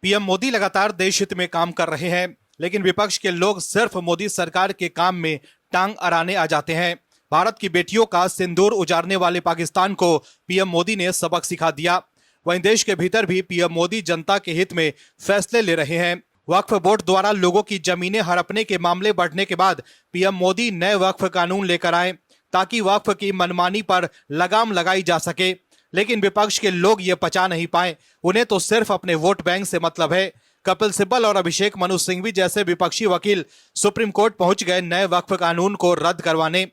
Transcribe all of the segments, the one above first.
PM Modi लगातार देश हित में काम कर रहे हैं, लेकिन विपक्ष के लोग सिर्फ मोदी सरकार के काम में टांग अड़ाने आ जाते हैं। भारत की बेटियों का सिंदूर उजाड़ने वाले पाकिस्तान को पीएम मोदी ने सबक सिखा दिया। वहीं देश के भीतर भी पीएम मोदी जनता के हित में फैसले ले रहे हैं। वक्फ बोर्ड द्वारा लोगों की जमीनें हड़पने के मामले बढ़ने के बाद पीएम मोदी नए वक्फ कानून लेकर आए ताकि वक्फ की मनमानी पर लगाम लगाई जा सके, लेकिन विपक्ष के लोग ये पचा नहीं पाए। उन्हें तो सिर्फ अपने वोट बैंक से मतलब है। कपिल सिब्बल और अभिषेक मनु सिंघवी जैसे विपक्षी वकील सुप्रीम कोर्ट पहुंच गए नए वक्फ कानून को रद्द करवाने।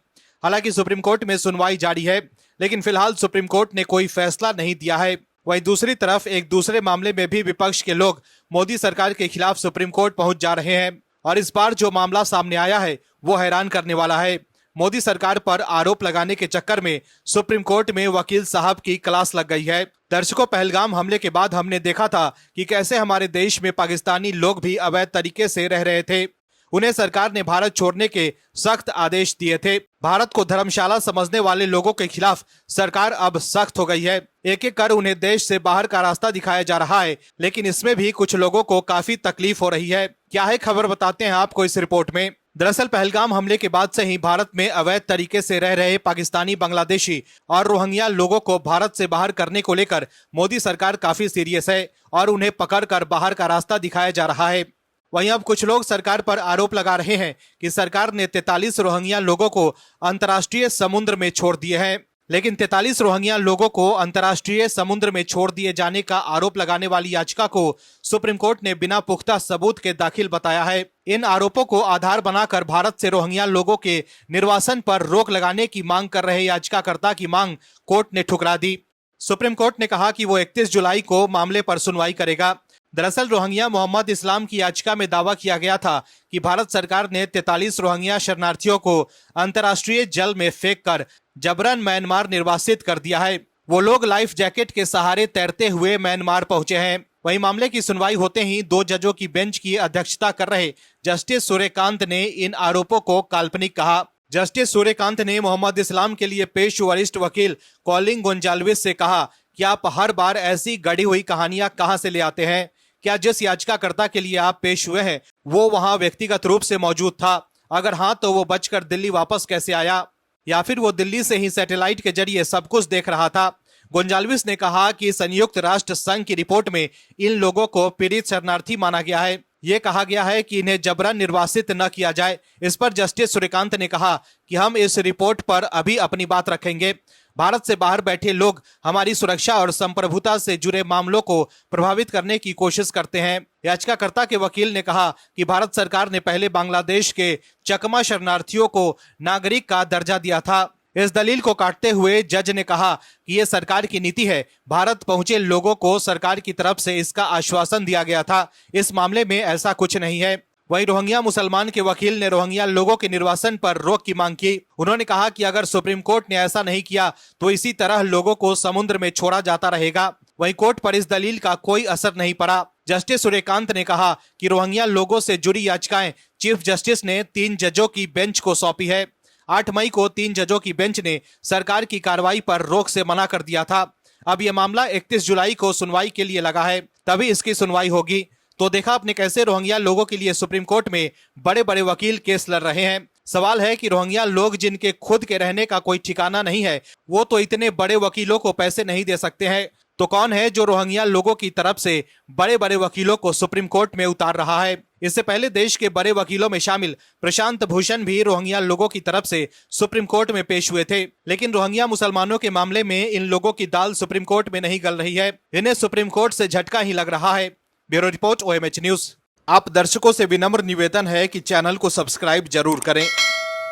हालांकि सुप्रीम कोर्ट में सुनवाई जारी है, लेकिन फिलहाल सुप्रीम कोर्ट ने कोई फैसला नहीं दिया है। वहीं दूसरी तरफ एक दूसरे मामले में भी विपक्ष के लोग मोदी सरकार के खिलाफ सुप्रीम कोर्ट पहुंच जा रहे हैं और इस बार जो मामला सामने आया है वो हैरान करने वाला है। मोदी सरकार पर आरोप लगाने के चक्कर में सुप्रीम कोर्ट में वकील साहब की क्लास लग गई है। दर्शकों, पहलगाम हमले के बाद हमने देखा था कि कैसे हमारे देश में पाकिस्तानी लोग भी अवैध तरीके से रह रहे थे। उन्हें सरकार ने भारत छोड़ने के सख्त आदेश दिए थे। भारत को धर्मशाला समझने वाले लोगों के खिलाफ सरकार अब सख्त हो गई है। एक एक कर उन्हें देश से बाहर का रास्ता दिखाया जा रहा है, लेकिन इसमें भी कुछ लोगों को काफी तकलीफ हो रही है। क्या है खबर, बताते हैं आपको इस रिपोर्ट में। दरअसल पहलगाम हमले के बाद से ही भारत में अवैध तरीके से रह रहे पाकिस्तानी, बांग्लादेशी और रोहिंग्या लोगों को भारत से बाहर करने को लेकर मोदी सरकार काफी सीरियस है और उन्हें पकड़कर बाहर का रास्ता दिखाया जा रहा है। वहीं अब कुछ लोग सरकार पर आरोप लगा रहे हैं कि सरकार ने 43 रोहिंग्या लोगों को अंतर्राष्ट्रीय समुद्र में छोड़ दिए हैं, लेकिन 43 रोहिंग्या लोगों को अंतर्राष्ट्रीय समुद्र में छोड़ दिए जाने का आरोप लगाने वाली याचिका को सुप्रीम कोर्ट ने बिना पुख्ता सबूत के दाखिल बताया है। इन आरोपों को आधार बनाकर भारत से रोहिंग्या लोगों के निर्वासन पर रोक लगाने की मांग कर रहे याचिकाकर्ता की मांग कोर्ट ने ठुकरा दी। सुप्रीम कोर्ट ने कहा कि वो 31 जुलाई को मामले पर सुनवाई करेगा। दरअसल रोहिंग्या मोहम्मद इस्लाम की याचिका में दावा किया गया था कि भारत सरकार ने 43 रोहिंग्या शरणार्थियों को अंतर्राष्ट्रीय जल में फेंककर जबरन म्यांमार निर्वासित कर दिया है। वो लोग लाइफ जैकेट के सहारे तैरते हुए म्यांमार पहुंचे हैं। वहीं मामले की सुनवाई होते ही 2 जजों की बेंच की अध्यक्षता कर रहे जस्टिस सूर्यकांत ने इन आरोपों को काल्पनिक कहा। जस्टिस सूर्यकांत ने मोहम्मद इस्लाम के लिए पेश वरिष्ठ वकील कॉलिंग गोंजाल्विस से कहा कि आप हर बार ऐसी गढ़ी हुई कहानियां कहां से ले आते हैं? क्या जिस याचिकाकर्ता के लिए आप पेश हुए हैं वो वहां व्यक्तिगत रूप से मौजूद था? अगर हाँ, तो वो बचकर दिल्ली वापस कैसे आया, या फिर वो दिल्ली से ही सैटेलाइट के जरिए सब कुछ देख रहा था? गोंजाल्विस ने कहा कि संयुक्त राष्ट्र संघ की रिपोर्ट में इन लोगों को पीड़ित शरणार्थी माना गया है। ये कहा गया है कि इन्हें जबरन निर्वासित न किया जाए। इस पर जस्टिस सूर्यकांत ने कहा कि हम इस रिपोर्ट पर अभी अपनी बात रखेंगे। भारत से बाहर बैठे लोग हमारी सुरक्षा और संप्रभुता से जुड़े मामलों को प्रभावित करने की कोशिश करते हैं। याचिकाकर्ता के वकील ने कहा कि भारत सरकार ने पहले बांग्लादेश के चकमा शरणार्थियों को नागरिक का दर्जा दिया था। इस दलील को काटते हुए जज ने कहा कि यह सरकार की नीति है। भारत पहुंचे लोगों को सरकार की तरफ से इसका आश्वासन दिया गया था। इस मामले में ऐसा कुछ नहीं है। वहीं रोहिंग्या मुसलमान के वकील ने रोहिंग्या लोगों के निर्वासन पर रोक की मांग की। उन्होंने कहा कि अगर सुप्रीम कोर्ट ने ऐसा नहीं किया तो इसी तरह लोगों को समुद्र में छोड़ा जाता रहेगा। वहीं कोर्ट पर इस दलील का कोई असर नहीं पड़ा। जस्टिस सूर्यकांत ने कहा कि रोहिंग्या लोगों से जुड़ी याचिकाएं चीफ जस्टिस ने 3 जजों की बेंच को सौंपी है। 8 मई को 3 जजों की बेंच ने सरकार की कार्रवाई पर रोक से मना कर दिया था। अब यह मामला 31 जुलाई को सुनवाई के लिए लगा है, तभी इसकी सुनवाई होगी। तो देखा आपने कैसे रोहिंग्या लोगों के लिए सुप्रीम कोर्ट में बड़े बड़े वकील केस लड़ रहे हैं। सवाल है कि रोहिंग्या लोग जिनके खुद के रहने का कोई ठिकाना नहीं है, वो तो इतने बड़े वकीलों को पैसे नहीं दे सकते हैं। तो कौन है जो रोहिंग्या लोगों की तरफ से बड़े बड़े वकीलों को सुप्रीम कोर्ट में उतार रहा है? इससे पहले देश के बड़े वकीलों में शामिल प्रशांत भूषण भी रोहिंग्या लोगों की तरफ से सुप्रीम कोर्ट में पेश हुए थे, लेकिन रोहिंग्या मुसलमानों के मामले में इन लोगों की दाल सुप्रीम कोर्ट में नहीं गल रही है। इन्हें सुप्रीम कोर्ट से झटका ही लग रहा है। Bureau report, OMH news. आप दर्शकों से विनम्र निवेदन है कि चैनल को सब्सक्राइब जरूर करें।